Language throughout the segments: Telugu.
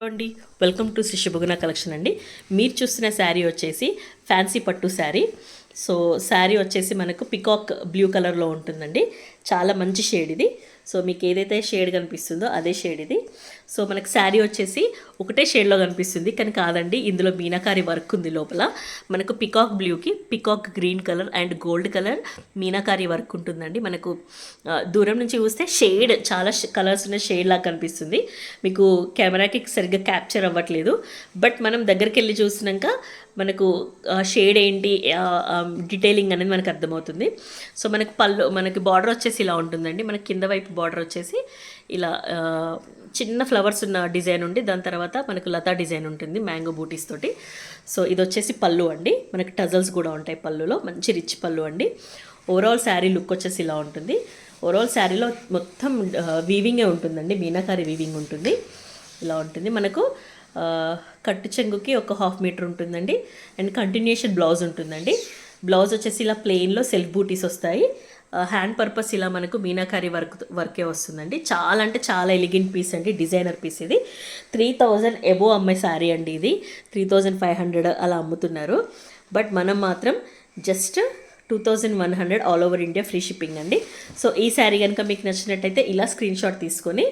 అండి వెల్కమ్ టు శ్రీ శుభగుణ కలెక్షన్ అండి. మీరు చూస్తున్న శారీ వచ్చేసి ఫ్యాన్సీ పట్టు శారీ. సో శారీ వచ్చేసి మనకు పికాక్ బ్లూ కలర్లో ఉంటుందండి. చాలా మంచి షేడ్ ఇది. సో మీకు ఏదైతే షేడ్ కనిపిస్తుందో అదే షేడ్ ఇది. సో మనకు శారీ వచ్చేసి ఒకటే షేడ్లో కనిపిస్తుంది, కానీ కాదండి, ఇందులో మీనాకారి వర్క్ ఉంది లోపల. మనకు పికాక్ బ్లూకి peacock green colour and gold colour meenakari work ఉంటుందండి. మనకు దూరం నుంచి చూస్తే షేడ్ చాలా కలర్స్ ఉన్న షేడ్ లాగా కనిపిస్తుంది. మీకు కెమెరాకి సరిగ్గా క్యాప్చర్ అవ్వట్లేదు, బట్ మనం దగ్గరికి వెళ్ళి చూసినాక మనకు షేడ్ ఏంటి డీటెయిలింగ్ అనేది మనకు అర్థమవుతుంది. సో మనకి బార్డర్ వచ్చేసి ఇలా ఉంటుందండి. మనకి కింద వైపు బార్డర్ వచ్చేసి ఇలా చిన్న ఫ్లవర్స్ ఉన్న డిజైన్ ఉండి, దాని తర్వాత మనకు లతా డిజైన్ ఉంటుంది మ్యాంగో బూటీస్ తోటి. సో ఇది వచ్చేసి పళ్ళు అండి. మనకి టజల్స్ కూడా ఉంటాయి పళ్ళులో, మంచి రిచ్ పళ్ళు అండి. ఓవరాల్ శారీ లుక్ వచ్చేసి ఇలా ఉంటుంది. ఓవరాల్ శారీలో మొత్తం వీవింగే ఉంటుందండి, మీనాకారి వీవింగ్ ఉంటుంది. ఇలా ఉంటుంది. మనకు కట్టు చెంగుకి ఒక 1/2 మీటర్ ఉంటుందండి. అండ్ కంటిన్యూషన్ బ్లౌజ్ ఉంటుందండి. బ్లౌజ్ వచ్చేసి ఇలా ప్లెయిన్లో సెల్ఫ్ బూటీస్ వస్తాయి. హ్యాండ్ పర్పస్ ఇలా మనకు మీనాకారి వర్కే వస్తుందండి. చాలా అంటే చాలా ఎలిగెంట్ పీస్ అండి, డిజైనర్ పీస్ ఇది. 3000 ఎబో అమ్మే శారీ అండి ఇది. 3500 అలా అమ్ముతున్నారు, బట్ మనం మాత్రం just 2100 all over India free shipping అండి. సో ఈ శారీ కనుక మీకు నచ్చినట్టయితే ఇలా స్క్రీన్ షాట్ తీసుకొని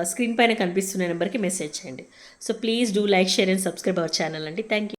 స్క్రీన్ పైన కనిపిస్తున్న నెంబర్కి మెసేజ్ చేయండి. So please do like, share and subscribe our channel అండి. Thank you.